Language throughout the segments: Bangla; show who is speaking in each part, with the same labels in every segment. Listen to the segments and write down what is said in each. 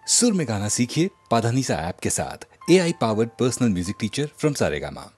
Speaker 1: सुर में गाना सीखिए पाधानीसा ऐप के साथ। AI powered personal music teacher from Saregama.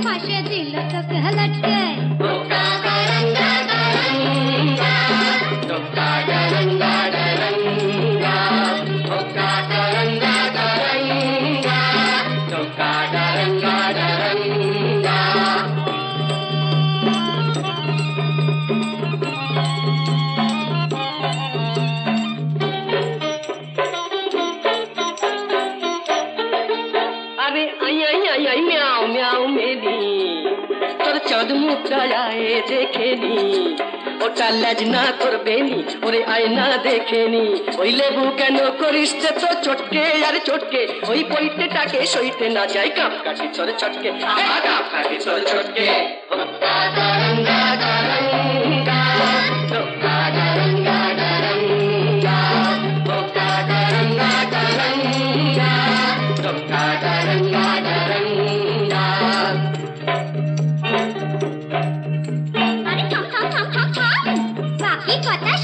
Speaker 2: পাশে দিল তোকে লটকে
Speaker 3: দেখেনি ওটা লাজনা করবেনি ওরে আয়না দেখেনি ওই লেবু কেন করিস তো চটকে আর চটকে ওই পৈতেটাকে সইতে না যায় কাপ কাটি তোর চটকে কাপ কাটি তোর চটকে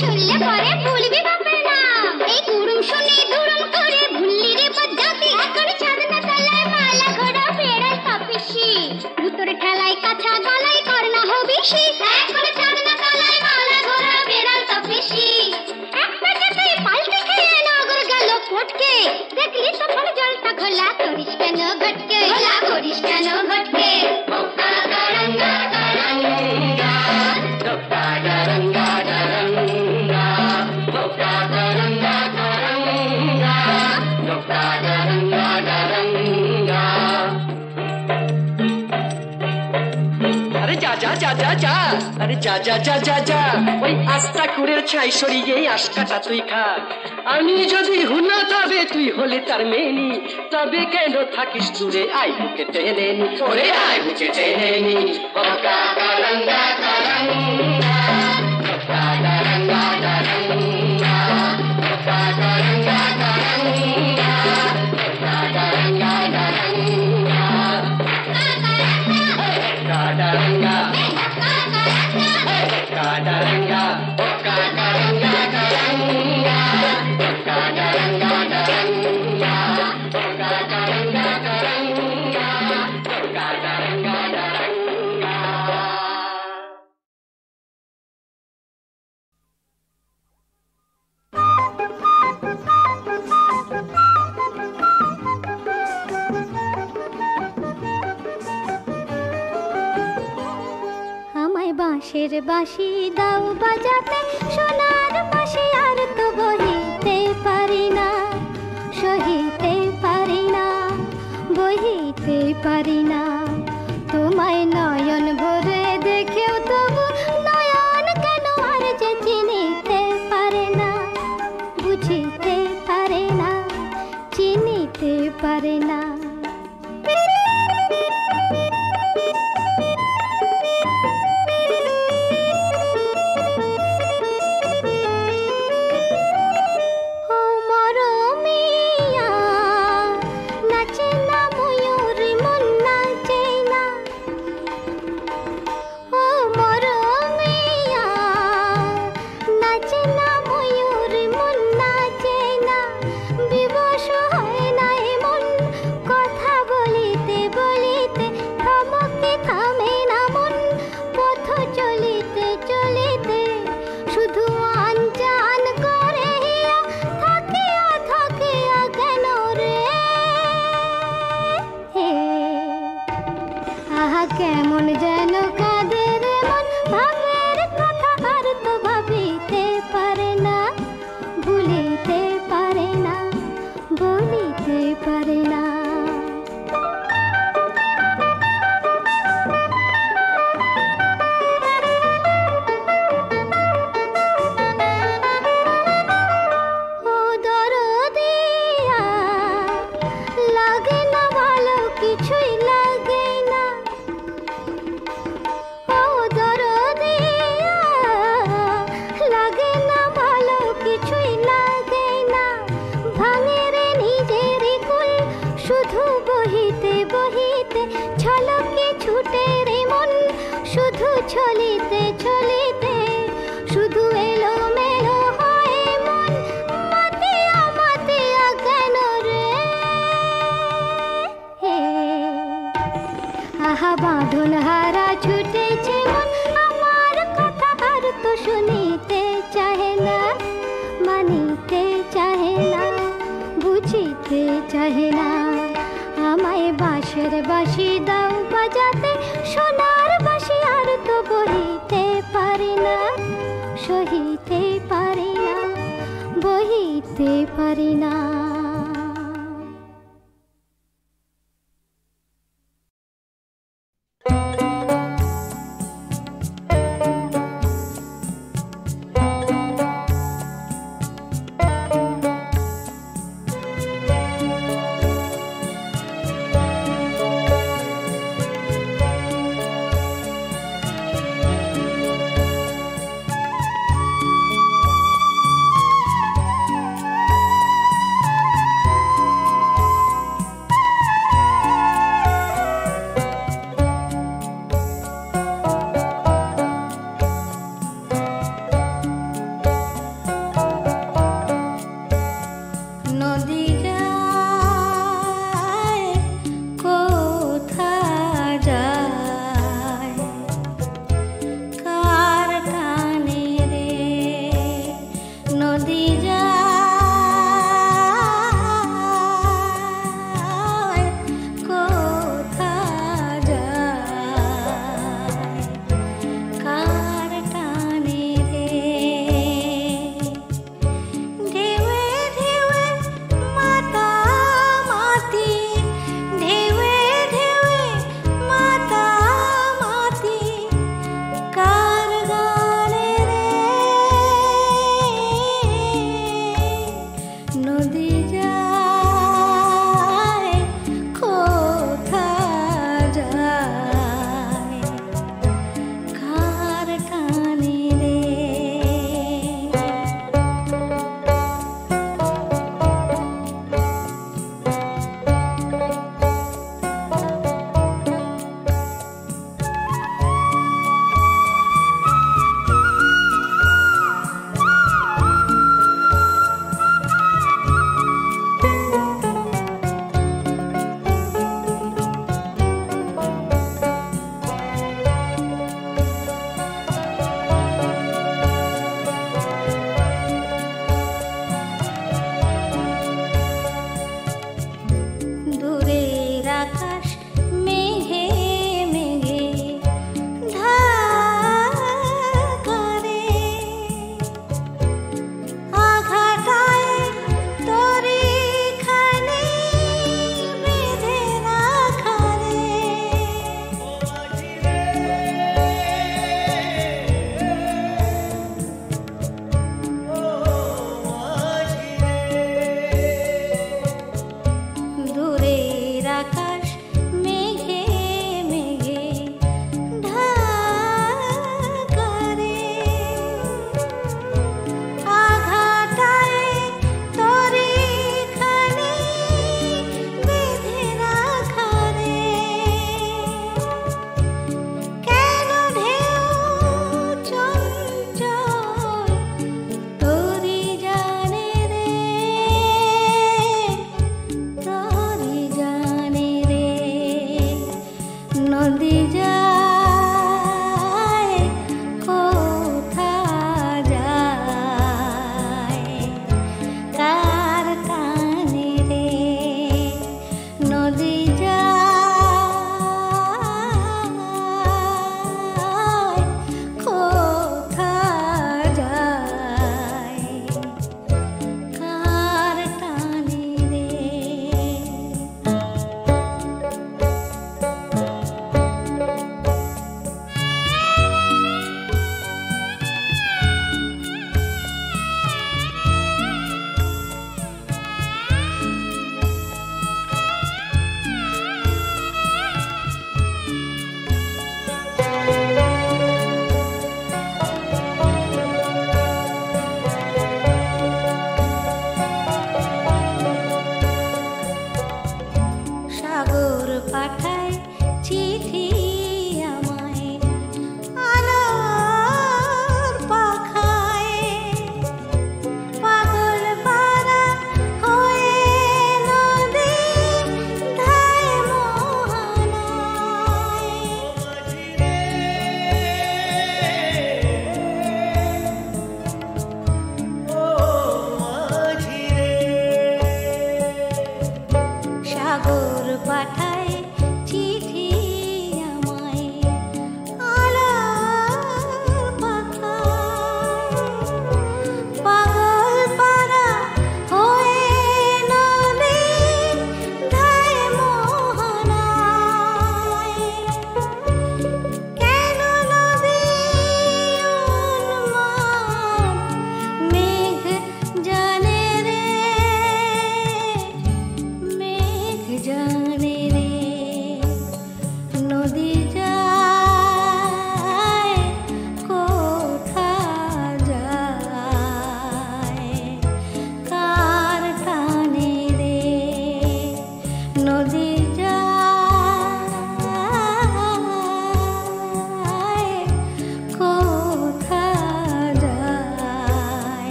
Speaker 2: শুনলে পরে ভুলবি বাপের নাম এই গুরুম শুনে দুরুম করে ভুললি রে বজ্জাতি এখন চাঁদনা তলায় মালা ঘোড়া বেড়াল তপিসি ভুতরে ঠেলায় কাছা গলায় করনা হবিসি এখন চাঁদনা তলায় মালা ঘোড়া বেড়াল তপিসি এক পেটাতে পাল্টে খেয়ে নগর গেল ফটকে দেখলি তখন জলটা ঘোলা করিস কেন ঘটকে ঘোলা করিস কেন ঘটকে
Speaker 3: আরে যা যা যা যা যা ওই আস্তা কুড়ের ছাই সরিয়ে আস্তাটা তুই খা আমি যদি হুনা তবে তুই হলে তার মেনি তবে কেন থাকিস দূরে আই বুকে টেনে নি ওরে আই বুকে টেনে নি
Speaker 2: বাঁশের বাঁশি দাও বাজাতে সোনার বাঁশি আর তো বহিতে পারি না সহিতে পারি না বহিতে পারি না তোমায় নয়ন ভরে দেখেও তবু নয়ন কেন আর যে চিনিতে পারে না বুঝিতে পারে না চিনিতে পারে না কেমন যেন কাদের মন ভাবের কথা আর তো ভাবিতে পারে না ভুলিতে পারে না বলিতে পারে না ও দরদিয়া লাগে না ভালো কিছুই লাগে না শুধু বহিতে বহিতে ছলকে ছুটে রে মন শুধু ছলিতে ছলিতে শুধু এলো মেলো হয় মন মাতিয়া মাতিয়া কেন রে আহা বাবা হারা ছুটেছে মন, আমার কথা আর তো শুনিতে চাহে না, মানিতে চাহে না, বুঝিতে চাহে না। আমায় বাঁশের বাঁশি দাও বাজাতে, সোনার বাঁশি আর তো বহিতে পারি না, সহিতে পারি না, বহিতে পারি না।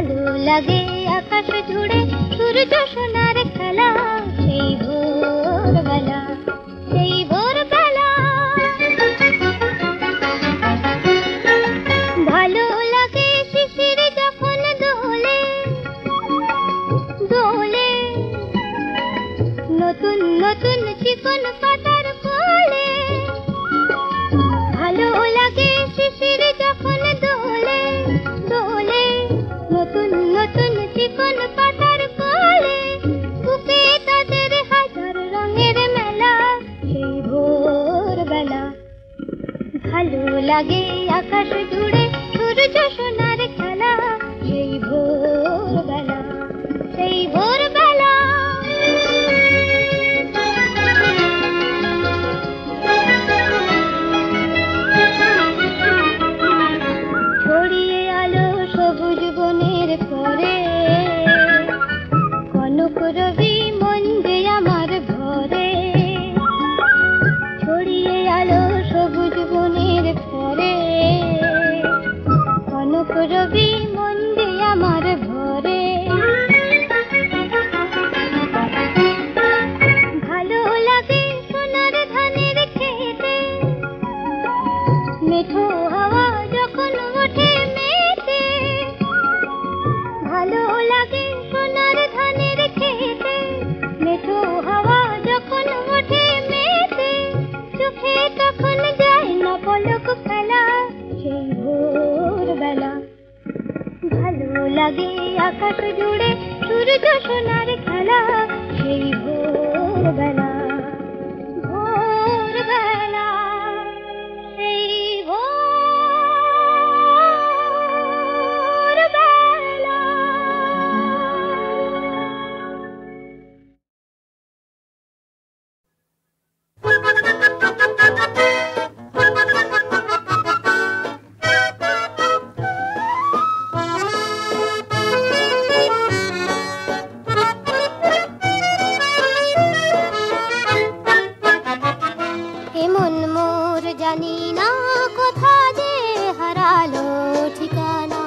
Speaker 2: ভালো লাগে আকাশ জুড়ে সূর্য সোনার খেলা, সেই ভোরবেলা, সেই ভোরবেলা। ভালো লাগে শিশির যখন দোলে দোলে, নতুন নতুন চিকন পাতার কোলে। ভালো লাগে শিশির যখন দোলে দোলে, নতুন নতুন চিকন পাতার কোলে। বুকে তাদের হাজার রঙের মেলা, সেই ভোরবেলা। ভালো লাগে আকাশ জুড়ে সূর্য সোনার খেলা, সেই ভোরবেলা, সেই ভোরবেলা। ছড়িয়ে আলো সবুজ বনের পরে, কনক রবি মন যে আমার ভরে। ছড়িয়ে আলো সবুজ বনের পরে, কনক রবি মন যে আমার ভরে। ভালো লাগে সোনার ধানের খেতে, মেঠো হাওয়া যখন ওঠে মেতে। ভালো লাগে সোনার ধানের খেতে, মেঠো হাওয়া যখন ওঠে মেতে। চোখে তখন যায় না পলক ফেলা, সেই ভোরবেলা। ভালো লাগে আকাশ জুড়ে সূর্য সোনার খেলা, সেই ভোরবেলা, ভোরবেলা, সেই ভোরবেলা। এমন মোর জানি না কোথা যে হারালো ঠিকানা,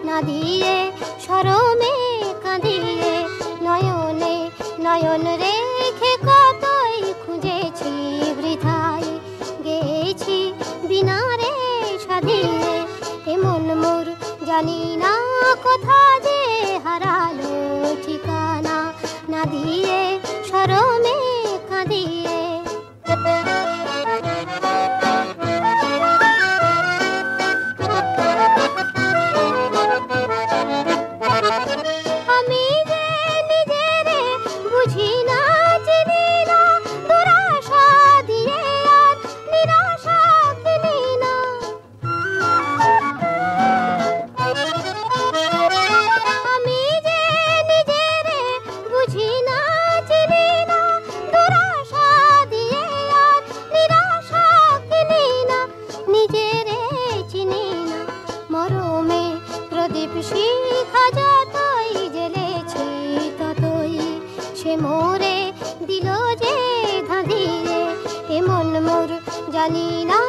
Speaker 2: না দিয়ে শরমে কাঁদিয়ে নয়নে নয়ন রেখে কতই খুঁজেছি বৃথায়, গেছি বিনা রে সাধিয়ে। এমন মোর জানি না কোথা যে হারালো ঠিকানা, না দিয়ে শরমে কাঁদিয়ে। আমি যে নিজেরে বুঝি না চিনি না, দুরাশা দিয়ে আর নিরাশা কিনি না। আমি যে নিজেরে বুঝি না চিনি না, দুরাশা দিয়ে আর নিরাশা কিনি না। নিজেরে চিনি না মরমে প্রদীপ শিখা যতই জ্বেলেছি ততই সে মোরে দিল যে ধাঁধিয়ে। এমন মোর জানি না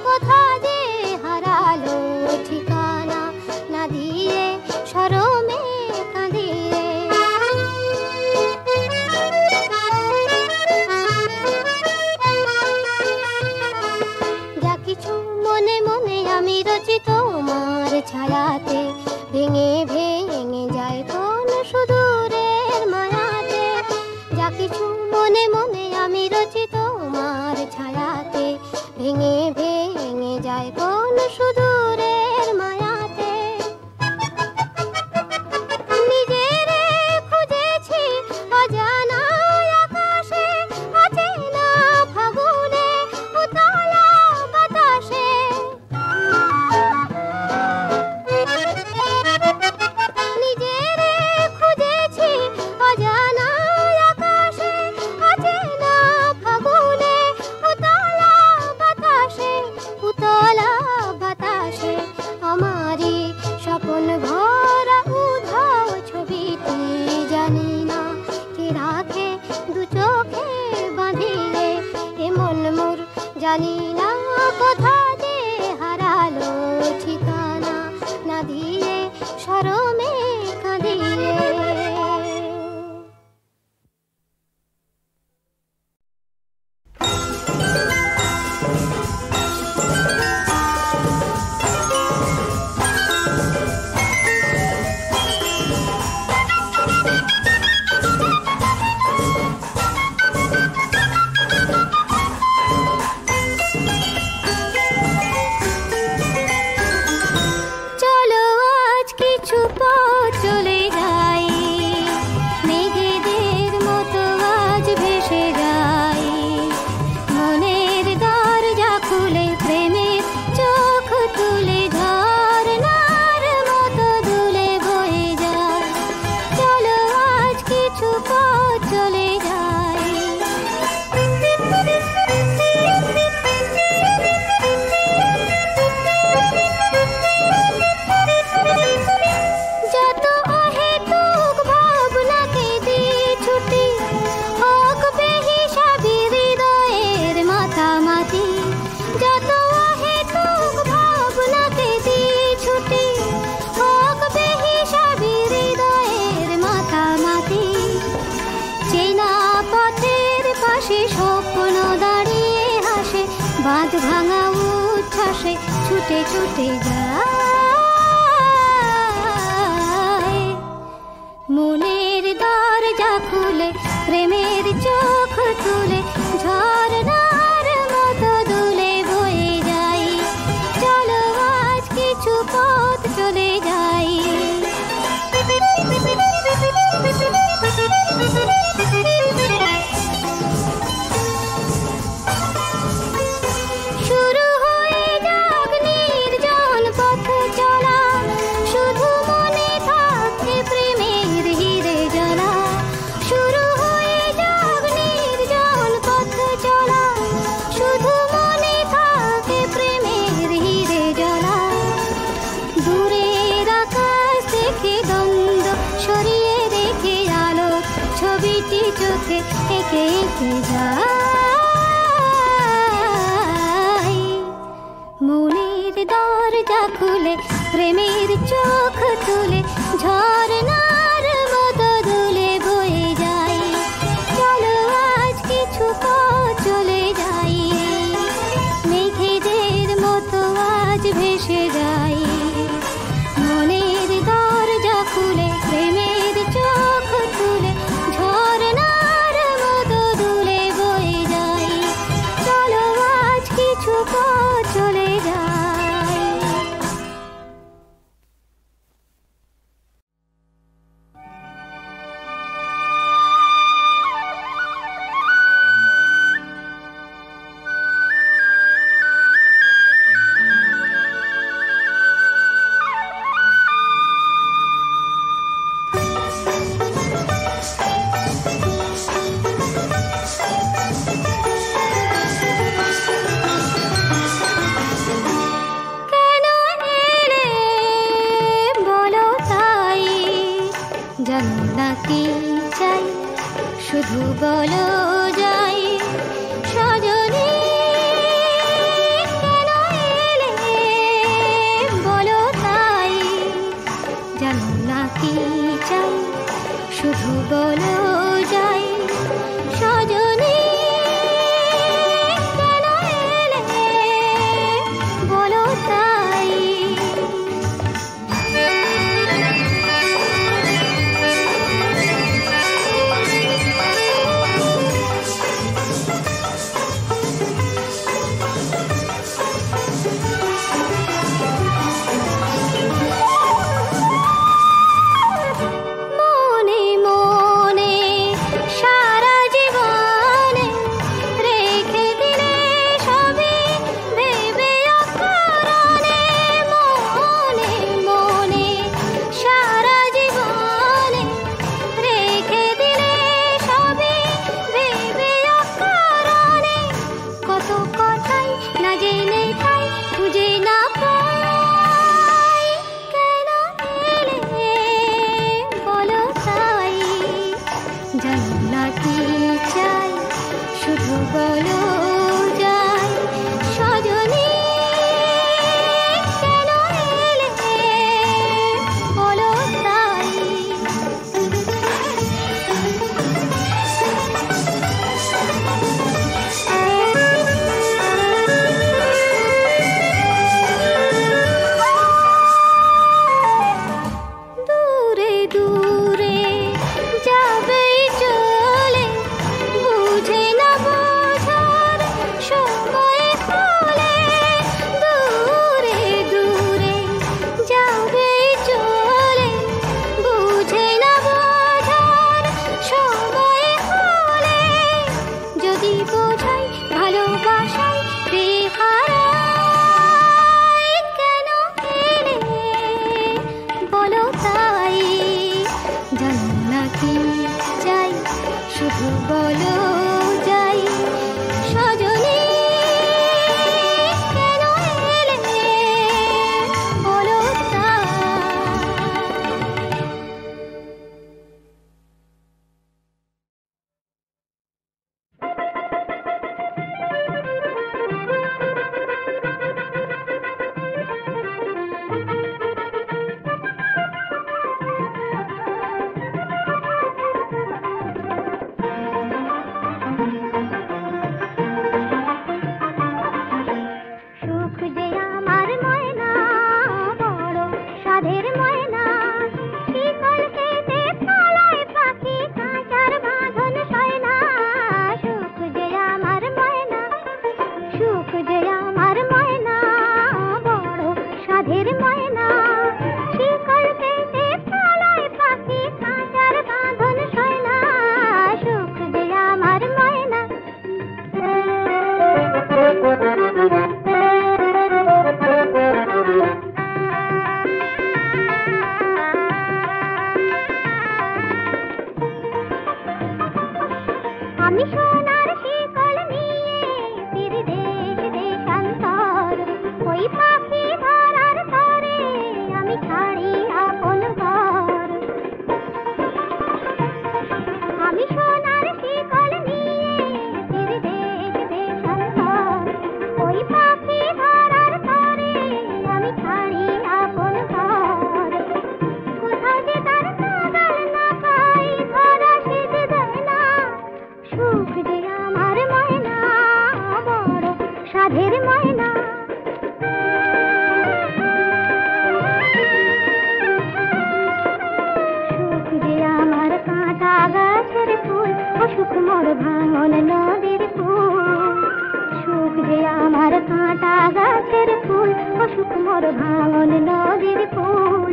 Speaker 2: কোথা যে হারালো ঠিকানা, না দিয়ে শরমে কাঁদিয়ে। যা কিছু মনে মনে আমি রচি তোমার ছায়াতে, ভেঙে ভেঙে যায় কোন সুদূরের মায়াতে। যা কিছু মনে মনে আমি রচি তোমার ছায়াতে, ভেঙে ভেঙে যায় কোন সুদূরের মায়াতে। নিজেরে খুঁজেছি অজানা আকাশে, অচেনা ফাগুনে উতলা বাতাসে। নিজেরে খুঁজেছি অজানা আকাশে, অচেনা ফাগুনে উতলা বাতাসে, উতলা বাতাসে। ছুটে ছুটে যায় মনের দরজা খুলে প্রেমের চোখ তুলে ঝর্ণার মতো দুলে বয়ে যাই চলো আজ কিছু পথ চলে যাই শুরু হয়ে যাক নির্জন পথ চলা শুধু মনে থাকে প্রেমের হিরে জ্বালা শুরু হয়ে যাক নির্জন পথ চলা শুধু মনে থাকে প্রেমের হিরে জ্বালা দূরের আকাশ থেকে দ্বন্দ্ব সরিয়ে রেখে আলো ছবিটি চোখে এঁকে এঁকে যায় মনের দরজা খুলে প্রেমের চোখ তুলে ঝর্ণার মতো দুলে বয়ে যাই চলো আজ কিছু পথ চলে যাই মেঘেদের মতো আজ ভেসে যাই মনের দরজা খুলে প্রেমের চোখ তুলে ঝর্ণার মতো দুলে বয়ে যাই চলো আজ কিছু পথ চলে যাই মোর ভাঙন নদীর ফুল